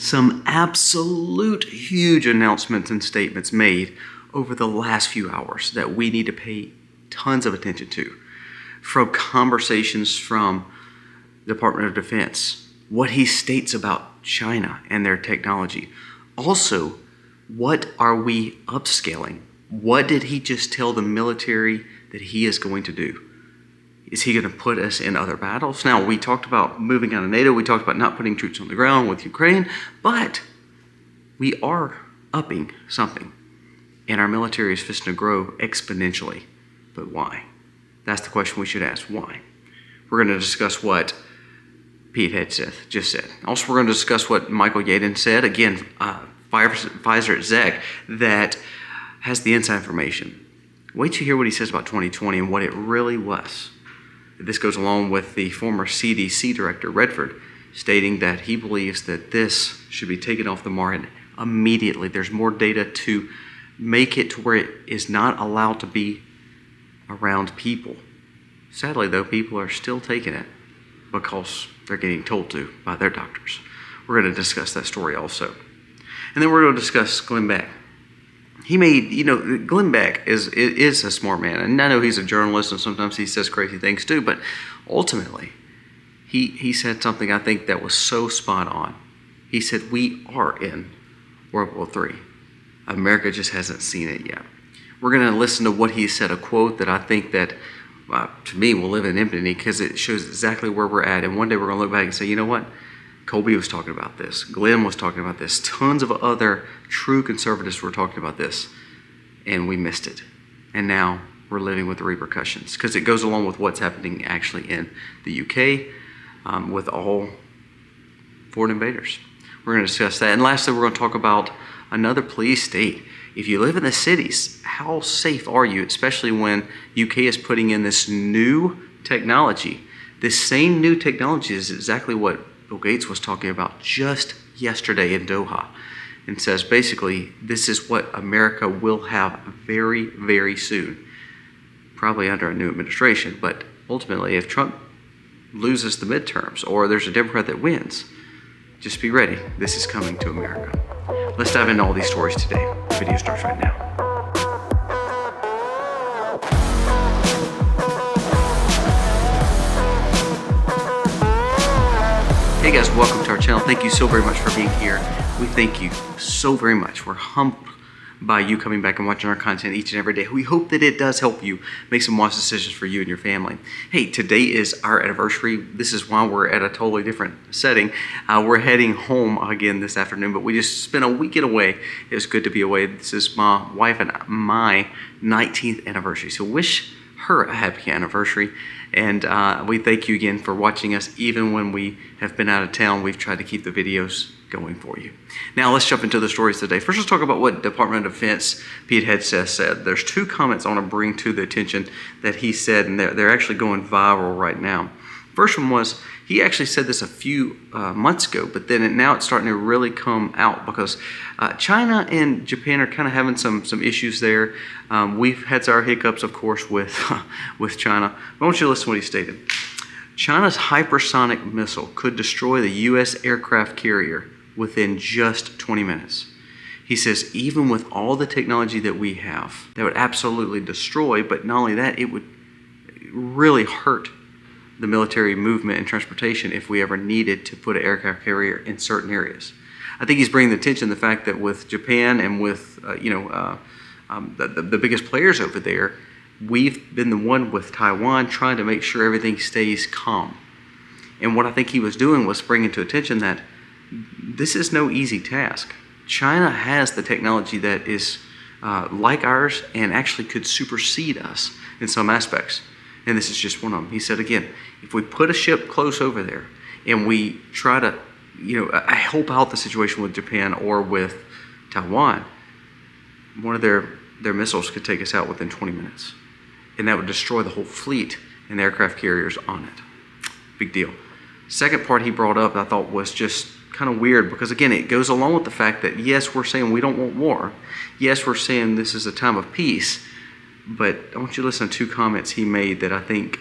some absolute huge announcements and statements made over the last few hours that we need to pay tons of attention to. From conversations from the Department of Defense, what he states about China and their technology. Also, what are we upscaling? What did he just tell the military that he is going to do? Is he going to put us in other battles? Now, we talked about moving out of NATO. We talked about not putting troops on the ground with Ukraine. But we are upping something. And our military is fixing to grow exponentially. But why? That's the question we should ask. Why? We're going to discuss what Pete Hegseth just said. Also, we're going to discuss what Michael Yaden said. Again, Pfizer exec that has the inside information. Wait to hear what he says about 2020 and what it really was. This goes along with the former CDC director, Redford, stating that he believes that this should be taken off the market immediately. There's more data to make it to where it is not allowed to be around people. Sadly, though, people are still taking it because they're getting told to by their doctors. We're going to discuss that story also. And then we're going to discuss Glenn Beck. He made, Glenn Beck is a smart man. And I know he's a journalist and sometimes he says crazy things too, but ultimately, he said something I think that was so spot on. He said, we are in World War III. America just hasn't seen it yet. We're going to listen to what he said, a quote that I think that, to me, will live in infamy because it shows exactly where we're at. And one day we're going to look back and say, you know what? Colby was talking about this. Glenn was talking about this. Tons of other true conservatives were talking about this. And we missed it. And now we're living with the repercussions because it goes along with what's happening actually in the UK with all foreign invaders. We're going to discuss that. And lastly, we're going to talk about another police state. If you live in the cities, how safe are you, especially when UK is putting in this new technology? This same new technology is exactly what Bill Gates was talking about just yesterday in Doha, and says basically this is what America will have very, very soon, probably under a new administration. But ultimately, if Trump loses the midterms or there's a Democrat that wins, just be ready. This is coming to America. Let's dive into all these stories today. The video starts right now. Hey guys, welcome to our channel. Thank you so very much for being here. We thank you so very much. We're humbled by you coming back and watching our content each and every day. We hope that it does help you make some wise decisions for you and your family. Hey, today is our anniversary. This is why we're at a totally different setting. We're heading home again this afternoon, but we just spent a weekend away. It was good to be away. This is my wife and my 19th anniversary. So wish her a happy anniversary. And we thank you again for watching us. Even when we have been out of town, we've tried to keep the videos going for you. Now let's jump into the stories today. First, let's talk about what Department of Defense Pete Hegseth said. There's two comments I want to bring to the attention that he said, and they're actually going viral right now. First one was, he actually said this a few months ago, but then now it's starting to really come out because China and Japan are kind of having some issues there. We've had our hiccups, of course, with China. But I want you to listen to what he stated. China's hypersonic missile could destroy the U.S. aircraft carrier within just 20 minutes. He says, even with all the technology that we have, that would absolutely destroy, but not only that, it would really hurt the military movement and transportation if we ever needed to put an aircraft carrier in certain areas. I think he's bringing the attention to the fact that with Japan and with the biggest players over there, we've been the one with Taiwan trying to make sure everything stays calm. And what I think he was doing was bringing to attention that this is no easy task. China has the technology that is like ours and actually could supersede us in some aspects. And this is just one of them. He said again, if we put a ship close over there and we try to, help out the situation with Japan or with Taiwan, one of their missiles could take us out within 20 minutes. And that would destroy the whole fleet and the aircraft carriers on it. Big deal. Second part he brought up I thought was just kind of weird because, again, it goes along with the fact that, yes, we're saying we don't want war. Yes, we're saying this is a time of peace. But I want you to listen to two comments he made that I think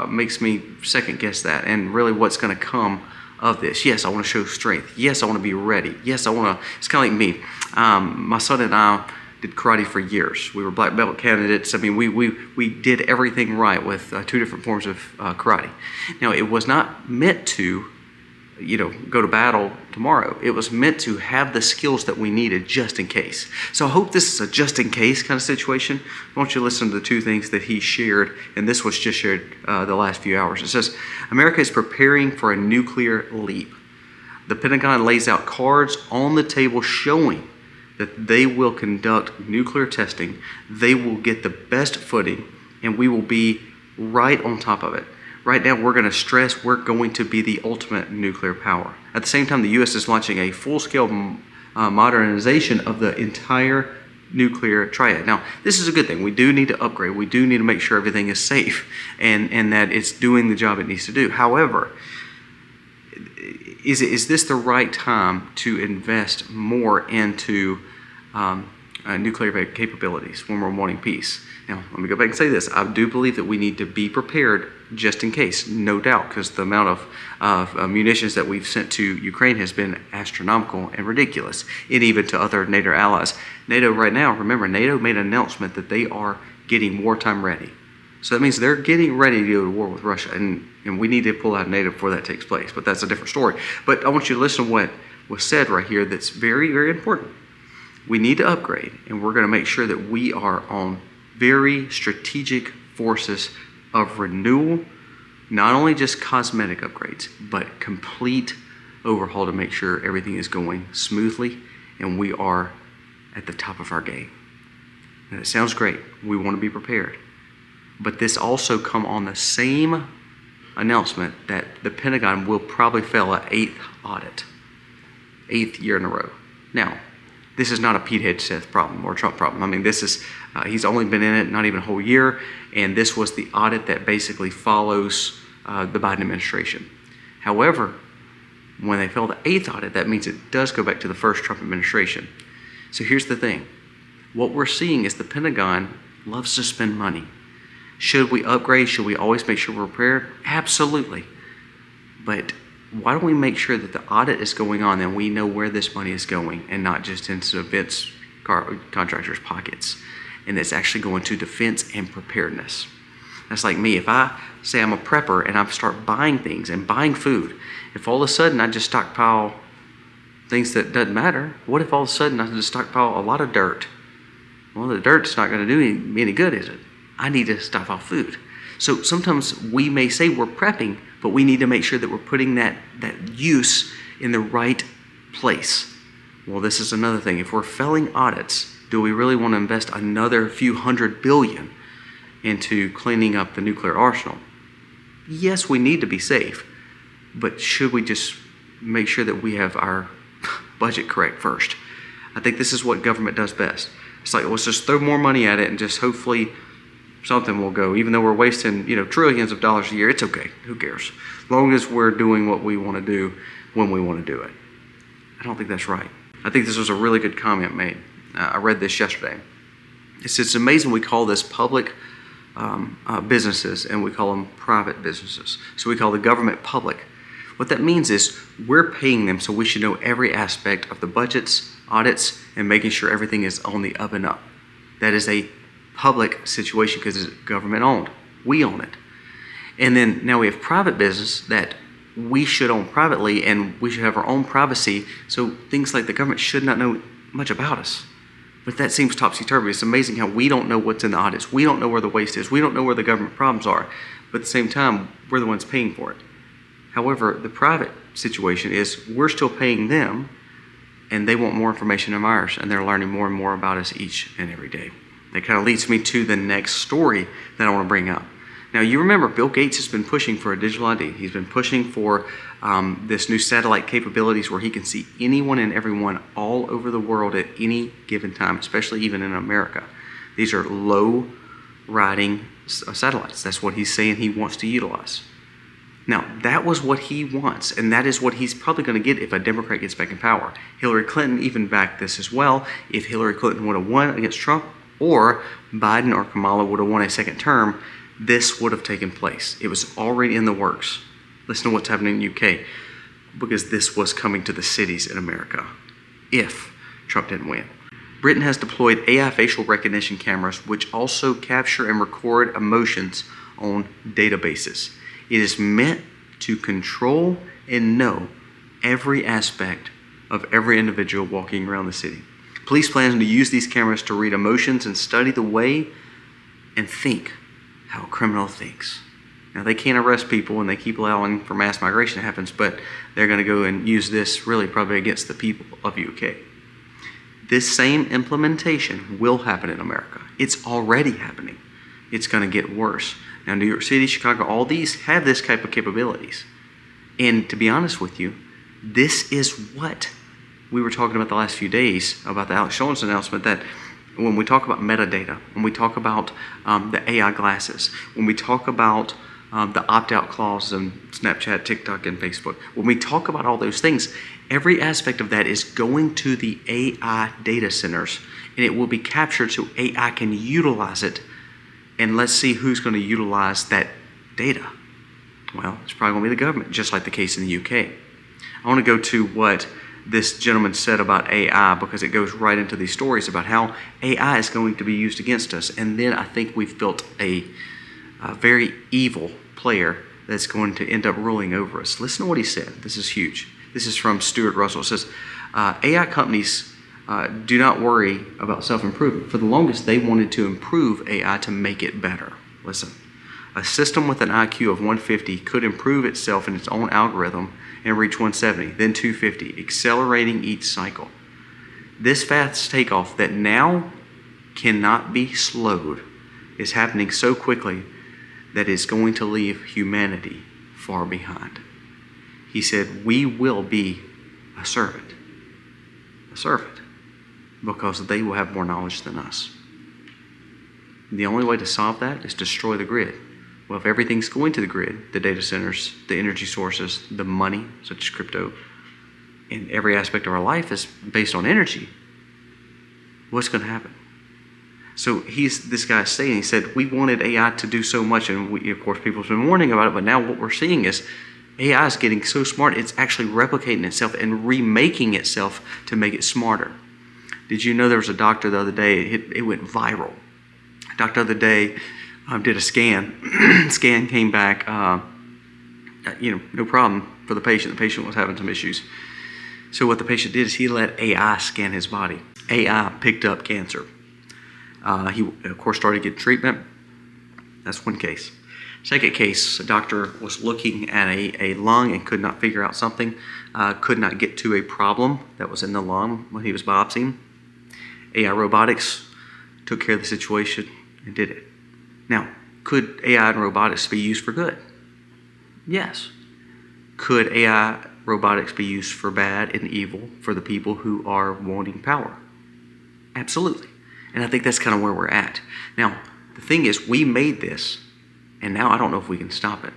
makes me second guess that and really what's going to come of this. Yes, I want to show strength. Yes, I want to be ready. Yes, I want to, it's kind of like me. My son and I did karate for years. We were black belt candidates. I mean, we did everything right with 2 different forms of karate. Now, it was not meant to, go to battle tomorrow. It was meant to have the skills that we needed just in case. So I hope this is a just in case kind of situation. I want you to listen to the 2 things that he shared, and this was just shared the last few hours. It says, America is preparing for a nuclear leap. The Pentagon lays out cards on the table showing that they will conduct nuclear testing, they will get the best footing, and we will be right on top of it. Right now, we're going to stress we're going to be the ultimate nuclear power. At the same time, the U.S. is launching a full-scale modernization of the entire nuclear triad. Now, this is a good thing. We do need to upgrade. We do need to make sure everything is safe and that it's doing the job it needs to do. However, is this the right time to invest more into nuclear capabilities when we're wanting peace? Now, let me go back and say this. I do believe that we need to be prepared just in case, no doubt, because the amount of munitions that we've sent to Ukraine has been astronomical and ridiculous, and even to other NATO allies. NATO right now, remember, NATO made an announcement that they are getting wartime ready. So that means they're getting ready to go to war with Russia, and we need to pull out of NATO before that takes place, but that's a different story. But I want you to listen to what was said right here that's very, very important. We need to upgrade, and we're going to make sure that we are on very strategic forces of renewal, not only just cosmetic upgrades, but complete overhaul to make sure everything is going smoothly and we are at the top of our game. And it sounds great. We want to be prepared. But this also come on the same announcement that the Pentagon will probably fail an 8th audit, 8th year in a row. Now, this is not a Pete Hegseth problem or Trump problem. I mean, this is, he's only been in it not even a whole year, and this was the audit that basically follows the Biden administration. However, when they fail the 8th audit, that means it does go back to the first Trump administration. So here's the thing. What we're seeing is the Pentagon loves to spend money. Should we upgrade? Should we always make sure we're prepared? Absolutely. But why don't we make sure that the audit is going on and we know where this money is going and not just into defense contractors' pockets, and it's actually going to defense and preparedness. That's like me. If I say I'm a prepper and I start buying things and buying food, if all of a sudden I just stockpile things that doesn't matter, what if all of a sudden I just stockpile a lot of dirt? Well, the dirt's not going to do me any good, is it? I need to stockpile food. So sometimes we may say we're prepping, but we need to make sure that we're putting that use in the right place. Well, this is another thing. If we're failing audits, do we really want to invest another few $100 billion into cleaning up the nuclear arsenal? Yes, we need to be safe, but should we just make sure that we have our budget correct first? I think this is what government does best. It's like, let's just throw more money at it and just hopefully something will go. Even though we're wasting, trillions of dollars a year, it's okay. Who cares? As long as we're doing what we want to do when we want to do it. I don't think that's right. I think this was a really good comment made. I read this yesterday. It's amazing we call this public businesses and we call them private businesses. So we call the government public. What that means is we're paying them, so we should know every aspect of the budgets, audits, and making sure everything is on the up and up. That is a public situation because it's government owned. We own it. And then now we have private business that we should own privately, and we should have our own privacy, so things like the government should not know much about us. But that seems topsy-turvy. It's amazing how we don't know what's in the audits. We don't know where the waste is. We don't know where the government problems are. But at the same time, we're the ones paying for it. However, the private situation is we're still paying them, and they want more information than ours, and they're learning more and more about us each and every day. That kind of leads me to the next story that I want to bring up. Now, you remember Bill Gates has been pushing for a digital ID. He's been pushing for this new satellite capabilities where he can see anyone and everyone all over the world at any given time, especially even in America. These are low-riding satellites. That's what he's saying he wants to utilize. Now, that was what he wants, and that is what he's probably going to get if a Democrat gets back in power. Hillary Clinton even backed this as well. If Hillary Clinton would have won against Trump, or Biden or Kamala would have won a second term, this would have taken place. It was already in the works. Listen to what's happening in the UK. because this was coming to the cities in America if Trump didn't win. Britain has deployed AI facial recognition cameras, which also capture and record emotions on databases. It is meant to control and know every aspect of every individual walking around the city. Police plan to use these cameras to read emotions and study the way and think how a criminal thinks. Now, they can't arrest people and they keep allowing for mass migration to happen, but they're going to go and use this really probably against the people of UK. This same implementation will happen in America. It's already happening. It's going to get worse. Now, New York City, Chicago, all these have this type of capabilities. And to be honest with you, this is what we were talking about the last few days about the Alex Jones announcement, that when we talk about metadata, when we talk about the AI glasses, when we talk about the opt-out clause in Snapchat, TikTok, and Facebook, when we talk about all those things, every aspect of that is going to the AI data centers, and it will be captured so AI can utilize it. And let's see who's going to utilize that data. Well, it's probably going to be the government, just like the case in the UK. I want to go to what this gentleman said about AI, because it goes right into these stories about how AI is going to be used against us. And then I think we've built a very evil player that's going to end up ruling over us. Listen to what he said. This is huge. This is from Stuart Russell. It says, AI companies do not worry about self-improvement. For the longest, they wanted to improve AI to make it better. Listen, a system with an IQ of 150 could improve itself in its own algorithm and reach 170, then 250, accelerating each cycle. This fast takeoff that now cannot be slowed is happening so quickly that it's going to leave humanity far behind. He said, we will be a servant, because they will have more knowledge than us. The only way to solve that is destroy the grid. Well, if everything's going to the grid, the data centers, the energy sources, the money, such as crypto, and every aspect of our life is based on energy, what's going to happen? So this guy's saying, he said, we wanted AI to do so much, and of course people have been warning about it, but now what we're seeing is AI is getting so smart, it's actually replicating itself and remaking itself to make it smarter. Did you know there was a doctor the other day, it went viral. A doctor the other day did a scan. Scan came back, no problem for the patient. The patient was having some issues. So what the patient did is he let AI scan his body. AI picked up cancer. He, of course, started getting treatment. That's one case. Second case, a doctor was looking at a lung and could not figure out something, could not get to a problem that was in the lung when he was biopsying. AI robotics took care of the situation and did it. Now, could AI and robotics be used for good? Yes. Could AI robotics be used for bad and evil for the people who are wanting power? Absolutely. And I think that's kind of where we're at. Now, the thing is, we made this, and now I don't know if we can stop it.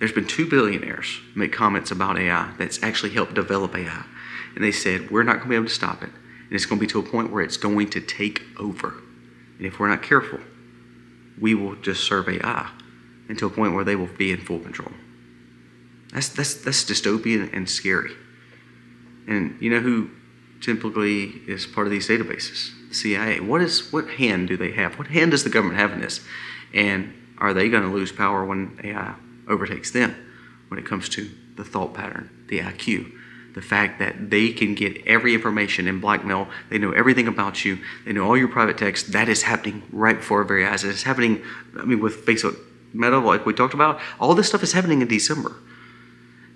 There's been 2 billionaires make comments about AI that's actually helped develop AI. And they said, we're not going to be able to stop it. And it's going to be to a point where it's going to take over. And if we're not careful, we will just serve AI until a point where they will be in full control. That's dystopian and scary. And you know who typically is part of these databases? The CIA. What hand do they have? What hand does the government have in this? And are they going to lose power when AI overtakes them when it comes to the thought pattern, the IQ, the fact that they can get every information and blackmail, they know everything about you, they know all your private text? That is happening right before our very eyes. It's happening, with Facebook, Meta, like we talked about. All this stuff is happening in December.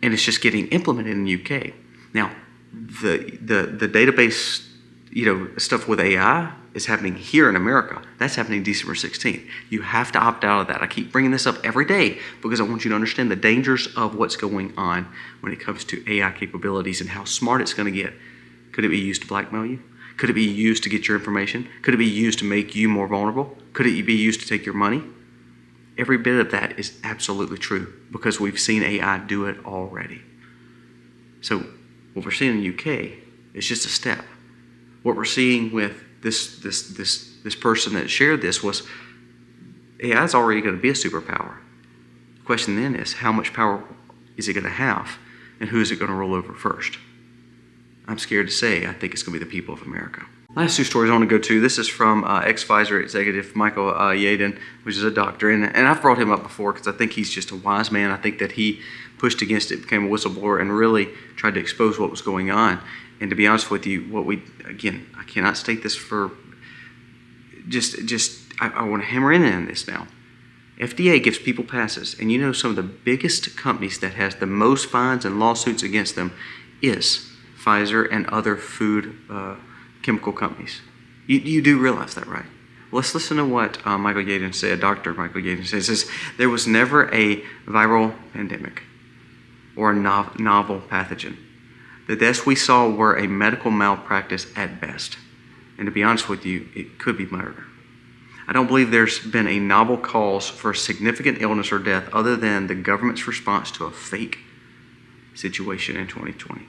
And it's just getting implemented in the UK. Now, the database, stuff with AI is happening here in America. That's happening December 16th. You have to opt out of that. I keep bringing this up every day because I want you to understand the dangers of what's going on when it comes to AI capabilities and how smart it's going to get. Could it be used to blackmail you? Could it be used to get your information? Could it be used to make you more vulnerable? Could it be used to take your money? Every bit of that is absolutely true because we've seen AI do it already. So what we're seeing in the UK is just a step. What we're seeing with this person that shared this was AI is already going to be a superpower. The question then is, how much power is it going to have And who is it going to roll over first? I'm scared to say I think it's going to be the people of America. Last two stories I want to go to. This is from ex-Pfizer executive Michael Yaden, which is a doctor. And I've brought him up before because I think he's just a wise man. I think that he pushed against it, became a whistleblower, and really tried to expose what was going on. And to be honest with you, again, I cannot state this for I want to hammer in on this now. FDA gives people passes, and you know some of the biggest companies that has the most fines and lawsuits against them is Pfizer and other food chemical companies. You do realize that, right? Well, let's listen to what Michael Yaden said, Dr. Michael Yaden says. He says, there was never a viral pandemic or a novel pathogen. The deaths we saw were a medical malpractice at best. And to be honest with you, it could be murder. I don't believe there's been a novel cause for a significant illness or death other than the government's response to a fake situation in 2020.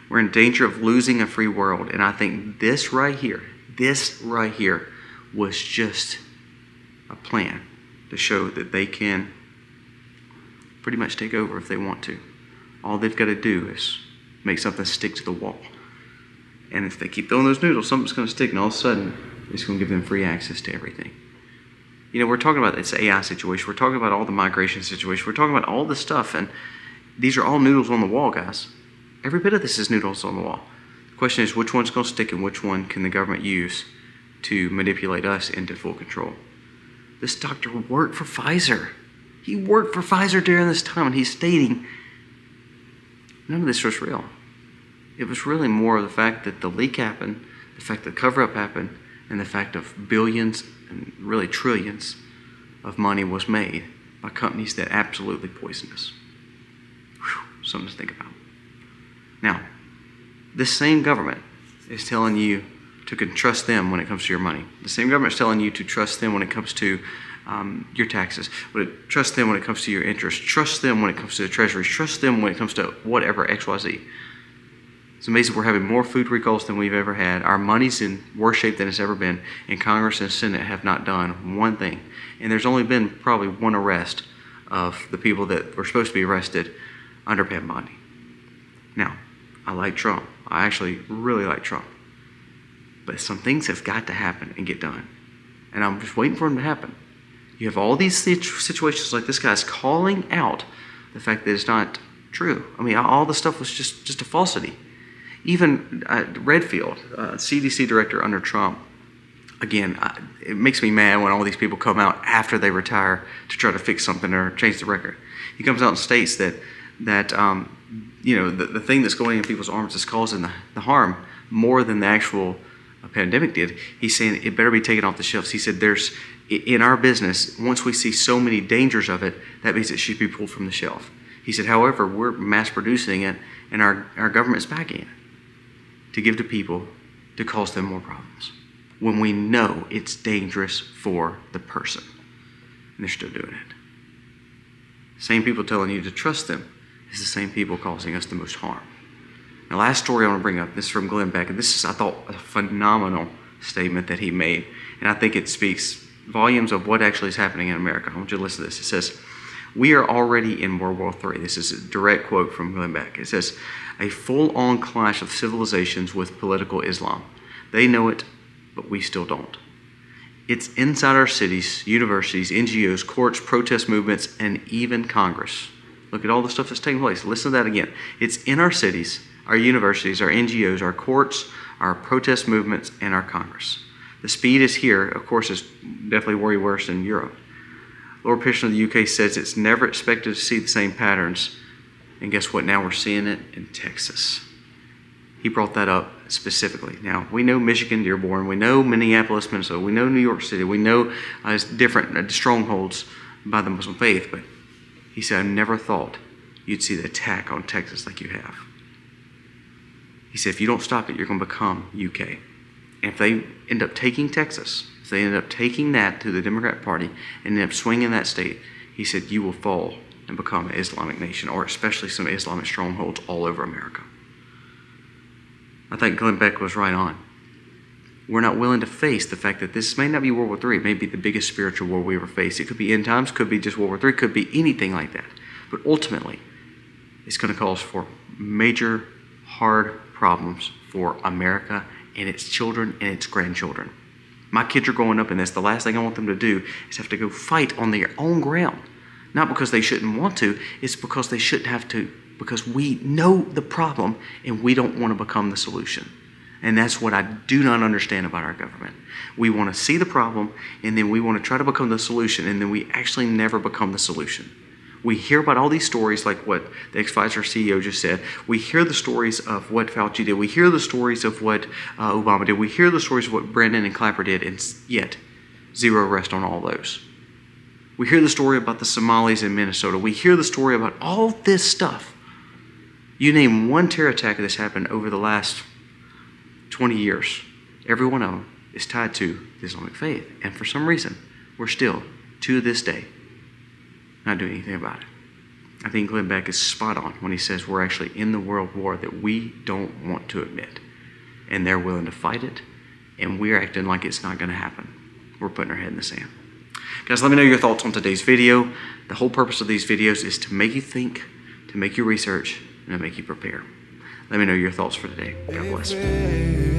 We're in danger of losing a free world, and I think this right here was just a plan to show that they can pretty much take over if they want to. All they've got to do is make something stick to the wall. And if they keep throwing those noodles, something's going to stick, and all of a sudden, it's going to give them free access to everything. You know, we're talking about this AI situation. We're talking about all the migration situation. We're talking about all this stuff, and these are all noodles on the wall, guys. Every bit of this is noodles on the wall. The question is, which one's going to stick and which one can the government use to manipulate us into full control? This doctor worked for Pfizer. He worked for Pfizer during this time, and he's stating none of this was real. It was really more of the fact that the leak happened, the fact that the cover-up happened, and the fact of billions and really trillions of money was made by companies that absolutely poisoned us. Whew, something to think about. Now, this same government is telling you to trust them when it comes to your money. The same government is telling you to trust them when it comes to your taxes. Trust them when it comes to your interest. Trust them when it comes to the treasuries. Trust them when it comes to whatever, XYZ. It's amazing we're having more food recalls than we've ever had. Our money's in worse shape than it's ever been. And Congress and Senate have not done one thing. And there's only been probably one arrest of the people that were supposed to be arrested under Pam Bondi. Now, I like Trump. I actually really like Trump. But some things have got to happen and get done. And I'm just waiting for them to happen. You have all these situations like this guy's calling out the fact that it's not true. I mean, all the stuff was just a falsity. Even Redfield, CDC director under Trump, again, it makes me mad when all these people come out after they retire to try to fix something or change the record. He comes out and states that the thing that's going in people's arms is causing the harm more than the actual pandemic did. He's saying it better be taken off the shelves. He said in our business, once we see so many dangers of it, that means it should be pulled from the shelf. He said, however, we're mass producing it and our government's backing it to give to people to cause them more problems when we know it's dangerous for the person. And they're still doing it. Same people telling you to trust them is the same people causing us the most harm. The last story I want to bring up, this is from Glenn Beck, and this is, I thought, a phenomenal statement that he made, and I think it speaks volumes of what actually is happening in America. I want you to listen to this. It says, we are already in World War III. This is a direct quote from Glenn Beck. It says, a full-on clash of civilizations with political Islam. They know it, but we still don't. It's inside our cities, universities, NGOs, courts, protest movements, and even Congress. Look at all the stuff that's taking place. Listen to that again. It's in our cities, our universities, our NGOs, our courts, our protest movements, and our Congress. The speed is here. Of course, it's definitely way worse in Europe. Lord Pearson of the UK says it's never expected to see the same patterns. And guess what? Now we're seeing it in Texas. He brought that up specifically. Now, we know Michigan, Dearborn. We know Minneapolis, Minnesota. We know New York City. We know different strongholds by the Muslim faith. But he said, I never thought you'd see the attack on Texas like you have. He said, if you don't stop it, you're going to become UK. And if they end up taking Texas, if they end up taking that to the Democrat Party and end up swinging that state, he said, you will fall and become an Islamic nation, or especially some Islamic strongholds all over America. I think Glenn Beck was right on. We're not willing to face the fact that this may not be World War III. It may be the biggest spiritual war we ever faced. It could be end times, could be just World War III, could be anything like that. But ultimately, it's going to cause for major, hard problems for America and its children and its grandchildren. My kids are growing up in this. The last thing I want them to do is have to go fight on their own ground. Not because they shouldn't want to, it's because they shouldn't have to, because we know the problem and we don't want to become the solution. And that's what I do not understand about our government. We want to see the problem and then we want to try to become the solution, and then we actually never become the solution. We hear about all these stories like what the ex-Pfizer CEO just said. We hear the stories of what Fauci did. We hear the stories of what Obama did. We hear the stories of what Brandon and Clapper did, and yet zero rest on all those. We hear the story about the Somalis in Minnesota. We hear the story about all this stuff. You name one terror attack that's happened over the last 20 years, every one of them is tied to the Islamic faith. And for some reason, we're still, to this day, not doing anything about it. I think Glenn Beck is spot on when he says we're actually in the world war that we don't want to admit. And they're willing to fight it, and we're acting like it's not going to happen. We're putting our head in the sand. Guys, let me know your thoughts on today's video. The whole purpose of these videos is to make you think, to make you research, and to make you prepare. Let me know your thoughts for today. God bless.